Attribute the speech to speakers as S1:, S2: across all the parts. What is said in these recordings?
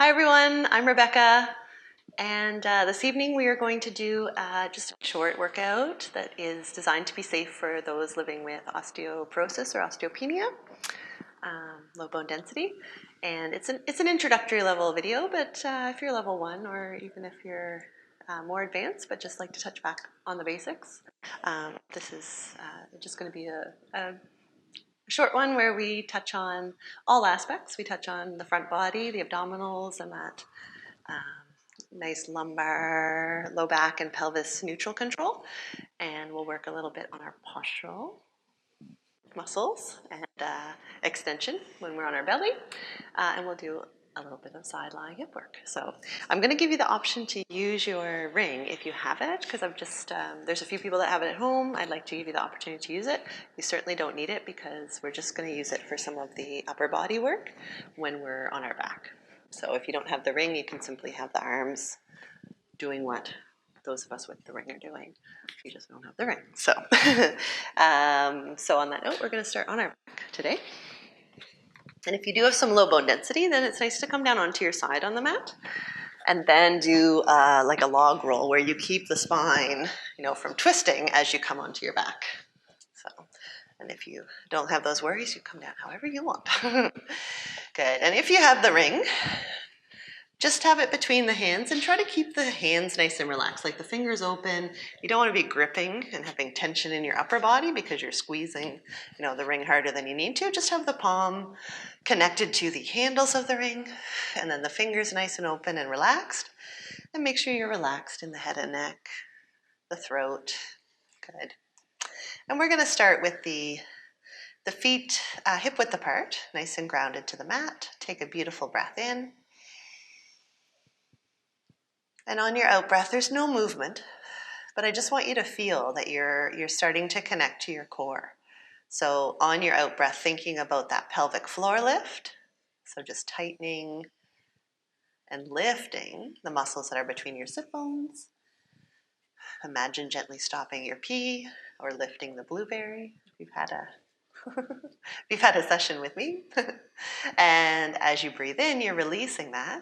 S1: Hi everyone, I'm Rebecca, and this evening we are going to do just a short workout that is designed to be safe for those living with osteoporosis or osteopenia, low bone density. And it's an introductory level video, but if you're level 1 or even if you're more advanced but just like to touch back on the basics, this is just going to be a short one where we touch on all aspects. We touch on the front body, the abdominals, and that nice lumbar, low back, and pelvis neutral control. And we'll work a little bit on our postural muscles and extension when we're on our belly. And we'll do a little bit of side lying hip work. So I'm going to give you the option to use your ring if you have it, because I've just, there's a few people that have it at home. I'd like to give you the opportunity to use it. You certainly don't need it because we're just going to use it for some of the upper body work when we're on our back. So if you don't have the ring, you can simply have the arms doing what those of us with the ring are doing. You just don't have the ring. So, so on that note, we're going to start on our back today. And if you do have some low bone density, then it's nice to come down onto your side on the mat and then do like a log roll where you keep the spine, from twisting as you come onto your back. So, and if you don't have those worries, you come down however you want. Good. And if you have the ring, just have it between the hands and try to keep the hands nice and relaxed, like the fingers open. You don't want to be gripping and having tension in your upper body because you're squeezing, the ring harder than you need to. Just have the palm connected to the handles of the ring and then the fingers nice and open and relaxed. And make sure you're relaxed in the head and neck, the throat. Good. And we're going to start with the feet hip width apart, nice and grounded to the mat. Take a beautiful breath in. And on your out breath, there's no movement, but I just want you to feel that you're starting to connect to your core. So on your out breath, thinking about that pelvic floor lift. So just tightening and lifting the muscles that are between your sit bones. Imagine gently stopping your pee or lifting the blueberry. We've had a session with me. And as you breathe in, you're releasing that.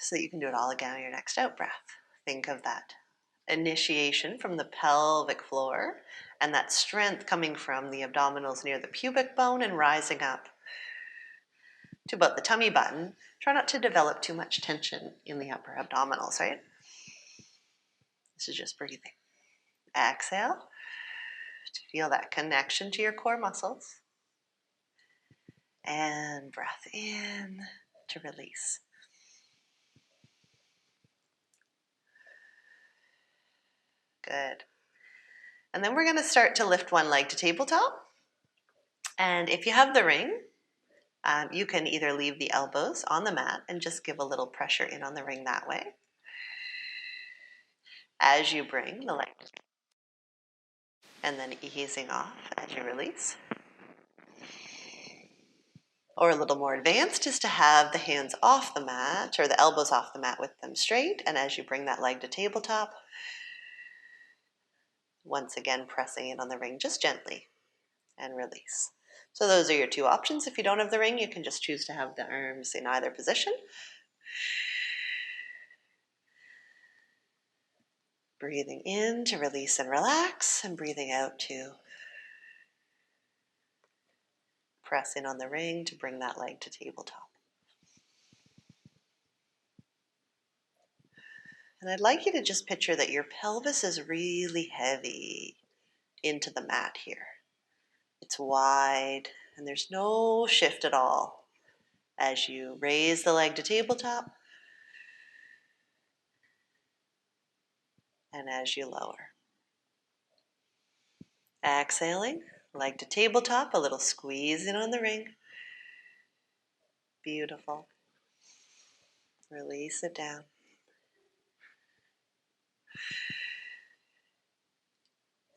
S1: So that you can do it all again on your next out breath. Think of that initiation from the pelvic floor and that strength coming from the abdominals near the pubic bone and rising up to about the tummy button. Try not to develop too much tension in the upper abdominals, right? This is just breathing. Exhale to feel that connection to your core muscles. And breath in to release. Good. And then we're going to start to lift one leg to tabletop. And if you have the ring, you can either leave the elbows on the mat and just give a little pressure in on the ring that way. As you bring the leg, and then easing off as you release. Or a little more advanced is to have the hands off the mat or the elbows off the mat with them straight. And as you bring that leg to tabletop, once again pressing in on the ring just gently and release. So those are your two options. If you don't have the ring, you can just choose to have the arms in either position. Breathing in to release and relax, and breathing out to press in on the ring to bring that leg to tabletop. And I'd like you to just picture that your pelvis is really heavy into the mat here. It's wide and there's no shift at all as you raise the leg to tabletop and as you lower. Exhaling, leg to tabletop, a little squeeze in on the ring. Beautiful. Release it down.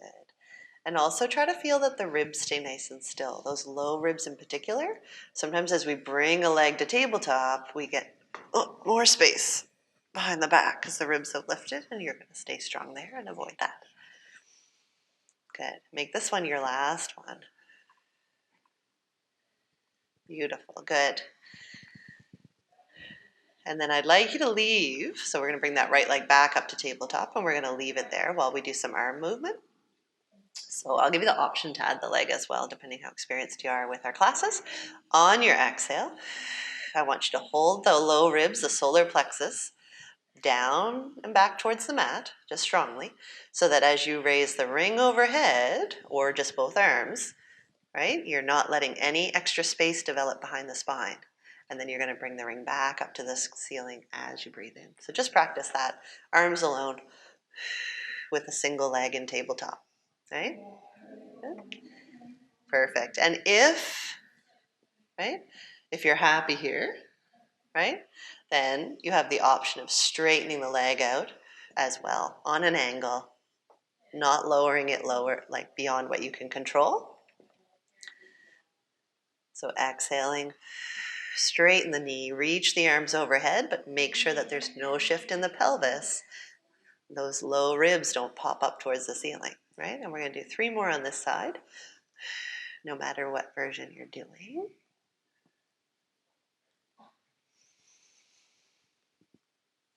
S1: Good. And also try to feel that the ribs stay nice and still, those low ribs in particular. Sometimes as we bring a leg to tabletop, we get more space behind the back because the ribs have lifted, and you're going to stay strong there and avoid that. Good. Make this one your last one. Beautiful, good. And then I'd like you to leave. So we're going to bring that right leg back up to tabletop and we're going to leave it there while we do some arm movement. So I'll give you the option to add the leg as well, depending how experienced you are with our classes. On your exhale, I want you to hold the low ribs, the solar plexus, down and back towards the mat, just strongly, so that as you raise the ring overhead, or just both arms, right, you're not letting any extra space develop behind the spine. And then you're going to bring the ring back up to the ceiling as you breathe in. So just practice that, arms alone, with a single leg in tabletop, right? Good. Perfect. And right, if you're happy here, right, then you have the option of straightening the leg out as well on an angle, not lowering it lower, like beyond what you can control. So exhaling, straighten the knee, reach the arms overhead, but make sure that there's no shift in the pelvis. Those low ribs don't pop up towards the ceiling, right? And we're going to do 3 more on this side, no matter what version you're doing.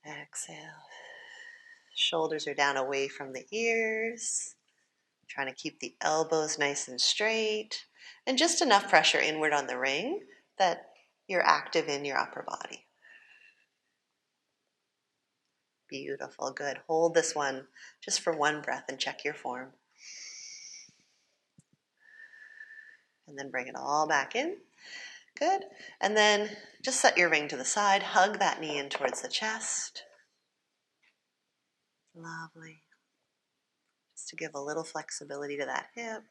S1: Exhale. Shoulders are down away from the ears. Trying to keep the elbows nice and straight. And just enough pressure inward on the ring that you're active in your upper body. Beautiful, good. Hold this one just for 1 breath and check your form. And then bring it all back in. Good. And then just set your ring to the side. Hug that knee in towards the chest. Lovely. Just to give a little flexibility to that hip,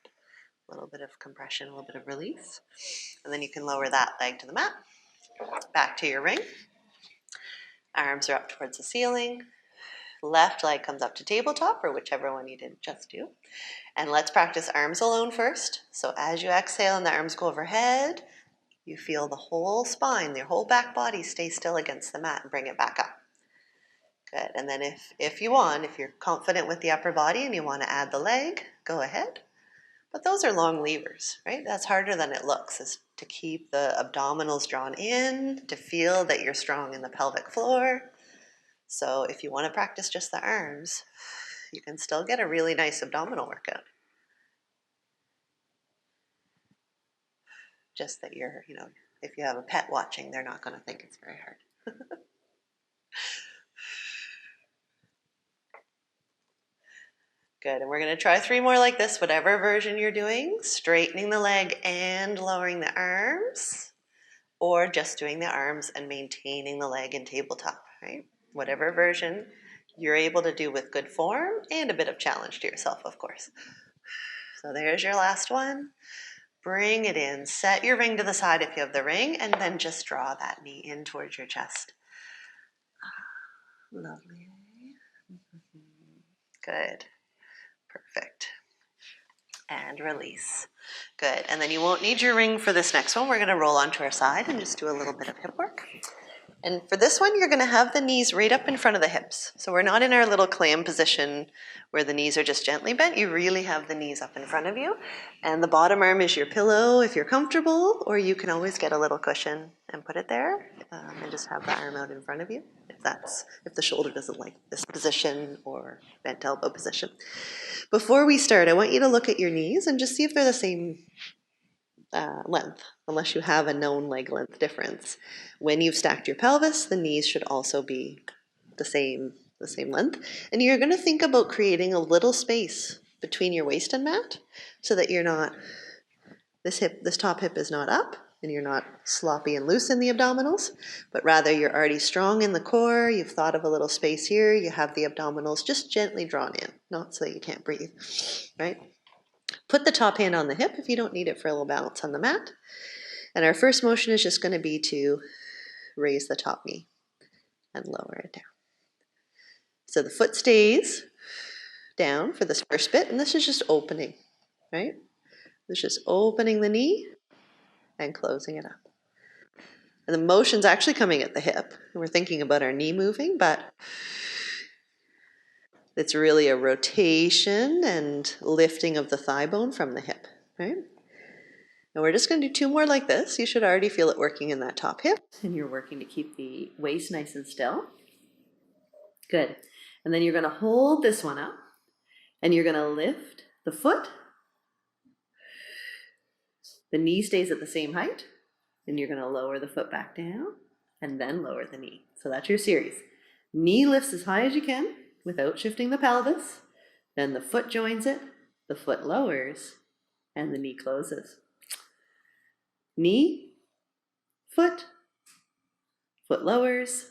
S1: a little bit of compression, a little bit of release. And then you can lower that leg to the mat. Back to your ring. Arms are up towards the ceiling. Left leg comes up to tabletop, or whichever one you didn't just do. And let's practice arms alone first. So as you exhale and the arms go overhead, you feel the whole spine, your whole back body stay still against the mat and bring it back up. Good. And then if you want, if you're confident with the upper body and you want to add the leg, go ahead. But those are long levers, right? That's harder than it looks, is to keep the abdominals drawn in, to feel that you're strong in the pelvic floor. So if you want to practice just the arms, you can still get a really nice abdominal workout. Just that you're, if you have a pet watching, they're not going to think it's very hard. Good, and we're going to try 3 more like this, whatever version you're doing, straightening the leg and lowering the arms, or just doing the arms and maintaining the leg in tabletop, right? Whatever version you're able to do with good form and a bit of challenge to yourself, of course. So there's your last one. Bring it in, set your ring to the side if you have the ring, and then just draw that knee in towards your chest. Lovely. Good. Perfect. And release. Good. And then you won't need your ring for this next one. We're going to roll onto our side and just do a little bit of hip work. And for this one, you're going to have the knees right up in front of the hips. So we're not in our little clam position where the knees are just gently bent. You really have the knees up in front of you. And the bottom arm is your pillow if you're comfortable, or you can always get a little cushion and put it there and just have the arm out in front of you if the shoulder doesn't like this position or bent elbow position. Before we start, I want you to look at your knees and just see if they're the same length, unless you have a known leg length difference. When you've stacked your pelvis, the knees should also be the same length. And you're going to think about creating a little space between your waist and mat so that you're not, this top hip is not up and you're not sloppy and loose in the abdominals, but rather you're already strong in the core. You've thought of a little space here. You have the abdominals just gently drawn in, not so that you can't breathe, right? Put the top hand on the hip if you don't need it for a little balance on the mat. And our first motion is just going to be to raise the top knee and lower it down. So the foot stays down for this first bit, and this is just opening, right? This is just opening the knee and closing it up. And the motion's actually coming at the hip. We're thinking about our knee moving, but it's really a rotation and lifting of the thigh bone from the hip, right? And we're just going to do 2 more like this. You should already feel it working in that top hip. And you're working to keep the waist nice and still. Good. And then you're going to hold this one up and you're going to lift the foot. The knee stays at the same height and you're going to lower the foot back down and then lower the knee. So that's your series. Knee lifts as high as you can without shifting the pelvis. Then the foot joins it, the foot lowers, and the knee closes. Knee, foot, foot lowers,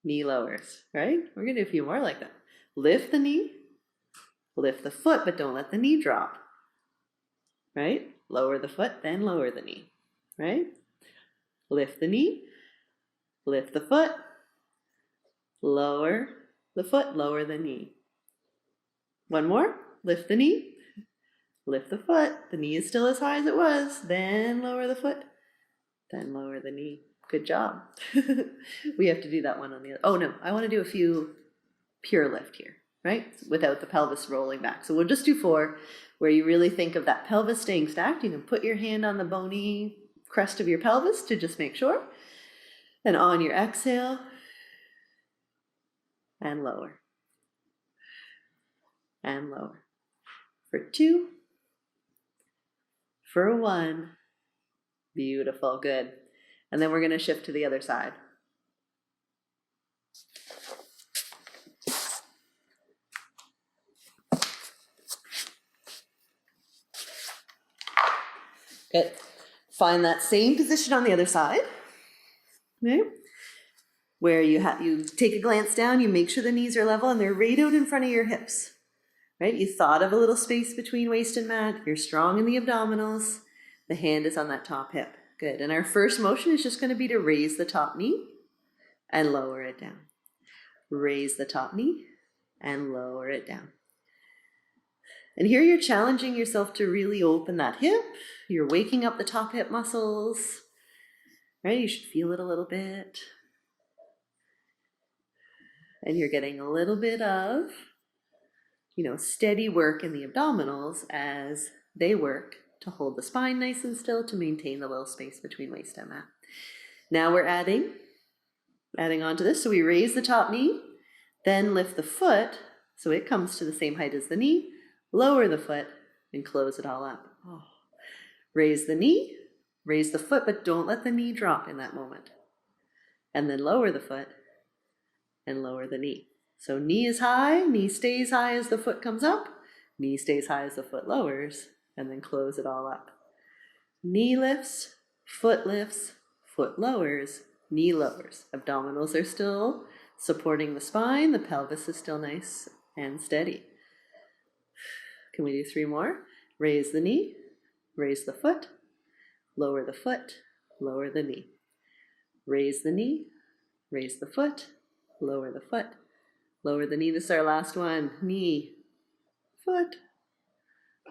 S1: knee lowers, right? We're going to do a few more like that. Lift the knee, lift the foot, but don't let the knee drop, right? Lower the foot, then lower the knee, right? Lift the knee, lift the foot, lower the foot, lower the knee. One more, lift the knee, lift the foot, the knee is still as high as it was, then lower the foot, then lower the knee. Good job. We have to do that one on the other. Oh no, I want to do a few pure lift here, right? Without the pelvis rolling back. So we'll just do 4 where you really think of that pelvis staying stacked. You can put your hand on the bony crest of your pelvis to just make sure. And on your exhale, and lower, and lower. For 2, for 1, beautiful, good. And then we're going to shift to the other side. Good. Find that same position on the other side. Okay. Where you take a glance down, you make sure the knees are level and they're right out in front of your hips. Right? You thought of a little space between waist and mat. You're strong in the abdominals. The hand is on that top hip. Good. And our first motion is just going to be to raise the top knee and lower it down. Raise the top knee and lower it down. And here you're challenging yourself to really open that hip. You're waking up the top hip muscles. Right? You should feel it a little bit. And you're getting a little bit of, steady work in the abdominals as they work to hold the spine nice and still to maintain the little space between waist and mat. Now we're adding on to this. So we raise the top knee, then lift the foot so it comes to the same height as the knee, lower the foot, and close it all up. Oh. Raise the knee, raise the foot, but don't let the knee drop in that moment. And then lower the foot and lower the knee. So knee is high, knee stays high as the foot comes up, knee stays high as the foot lowers, and then close it all up. Knee lifts, foot lowers, knee lowers. Abdominals are still supporting the spine, the pelvis is still nice and steady. Can we do 3 more? Raise the knee, raise the foot, lower the knee. Raise the knee, raise the foot, lower the knee. This is our last one. Knee, foot,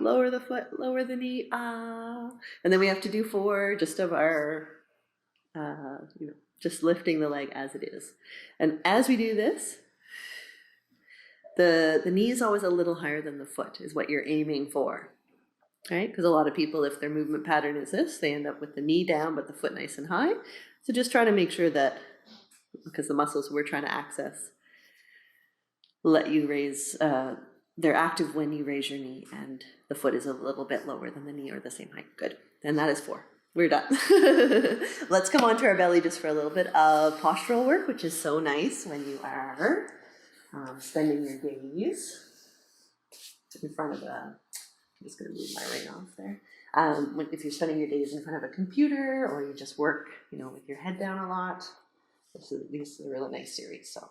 S1: lower the foot, lower the knee. Ah. And then we have to do 4 just of our, just lifting the leg as it is. And as we do this, the knee is always a little higher than the foot is what you're aiming for, right? Because a lot of people, if their movement pattern is this, they end up with the knee down but the foot nice and high. So just try to make sure that, because the muscles we're trying to access let you raise, they're active when you raise your knee and the foot is a little bit lower than the knee or the same height. Good. And that is 4. We're done. Let's come on to our belly just for a little bit of postural work, which is so nice when you are spending your days in front of I'm just going to move my ring off there. If you're spending your days in front of a computer or you just work, with your head down a lot, this is a really nice series. So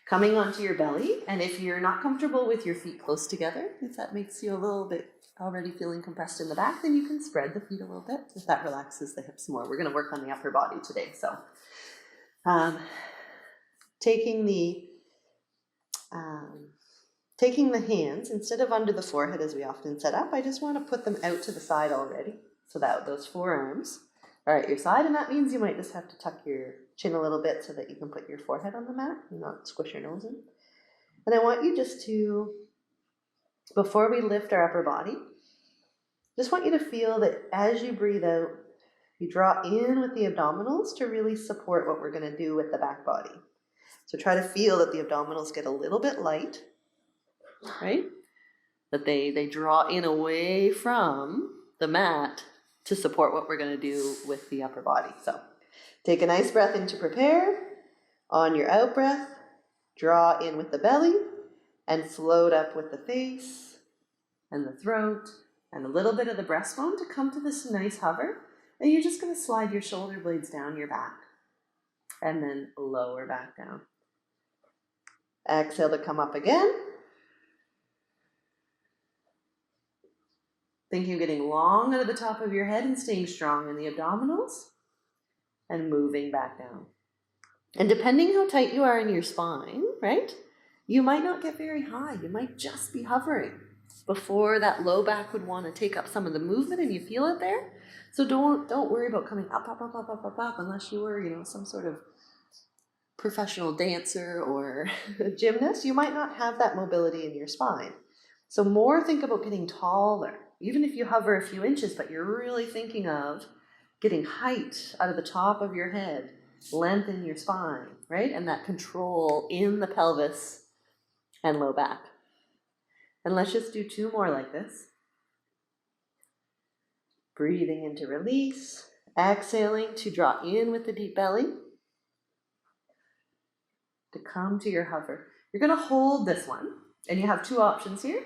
S1: coming onto your belly, and if you're not comfortable with your feet close together, if that makes you a little bit already feeling compressed in the back, then you can spread the feet a little bit if that relaxes the hips more. We're going to work on the upper body today. So taking the hands, instead of under the forehead as we often set up, I just want to put them out to the side already. So that those forearms are at your side, and that means you might just have to tuck your chin a little bit so that you can put your forehead on the mat and not squish your nose in. And I want you just to, before we lift our upper body, Just want you to feel that as you breathe out, you draw in with the abdominals to really support what we're going to do with the back body. So try to feel that the abdominals get a little bit light, right? That they draw in away from the mat to support what we're going to do with the upper body. So take a nice breath in to prepare. On your out breath, draw in with the belly and float up with the face and the throat and a little bit of the breastbone to come to this nice hover. And you're just going to slide your shoulder blades down your back and then lower back down. Exhale to come up again. Thinking of getting long out of the top of your head and staying strong in the abdominals and moving back down. And depending how tight you are in your spine, right, you might not get very high. You might just be hovering before that low back would want to take up some of the movement and you feel it there. So don't worry about coming up unless you were, some sort of professional dancer or gymnast. You might not have that mobility in your spine. So more think about getting taller, even if you hover a few inches, but you're really thinking of getting height out of the top of your head, lengthen your spine, right? And that control in the pelvis and low back. And let's just do 2 more like this. Breathing in to release, exhaling to draw in with the deep belly, to come to your hover. You're going to hold this one, and you have 2 options here.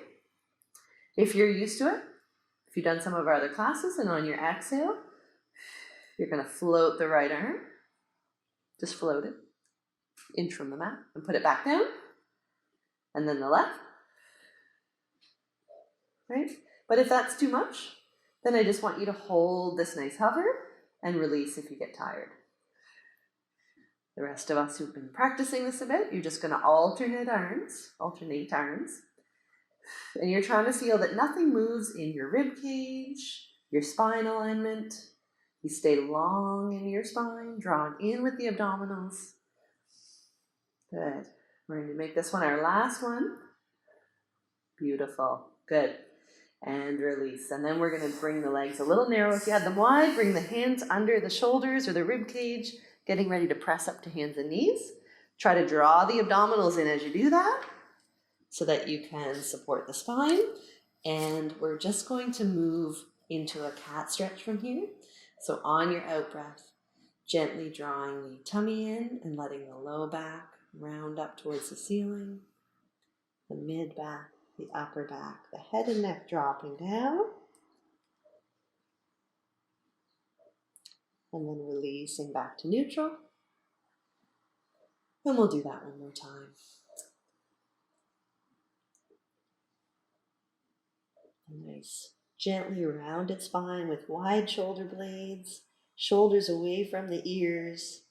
S1: If you're used to it, if you've done some of our other classes, and on your exhale, you're going to float the right arm. Just float it, inch from the mat, and put it back down. And then the left. Right? But if that's too much, then I just want you to hold this nice hover and release if you get tired. The rest of us who've been practicing this a bit, you're just going to alternate arms. And you're trying to feel that nothing moves in your rib cage, your spine alignment. You stay long in your spine, drawn in with the abdominals. Good. We're going to make this one our last one. Beautiful. Good. And release. And then we're going to bring the legs a little narrow. If you had them wide, bring the hands under the shoulders or the rib cage, getting ready to press up to hands and knees. Try to draw the abdominals in as you do that so that you can support the spine. And we're just going to move into a cat stretch from here. So on your out breath, gently drawing the tummy in and letting the low back round up towards the ceiling, the mid back, the upper back, the head and neck dropping down, and then releasing back to neutral. And we'll do that one more time. A nice, gently rounded spine with wide shoulder blades, shoulders away from the ears,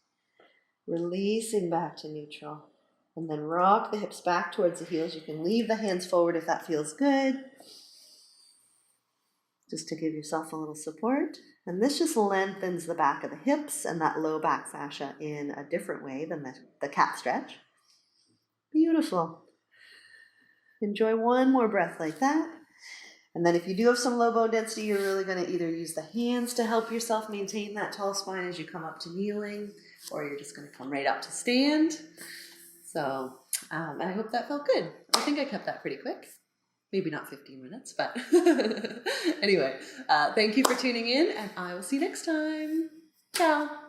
S1: releasing back to neutral. And then rock the hips back towards the heels. You can leave the hands forward if that feels good, just to give yourself a little support. And this just lengthens the back of the hips and that low back fascia in a different way than the cat stretch. Beautiful. Enjoy one more breath like that. And then if you do have some low bone density, you're really going to either use the hands to help yourself maintain that tall spine as you come up to kneeling, or you're just going to come right up to stand. So, and I hope that felt good. I think I kept that pretty quick. Maybe not 15 minutes, but anyway, thank you for tuning in, and I will see you next time. Ciao.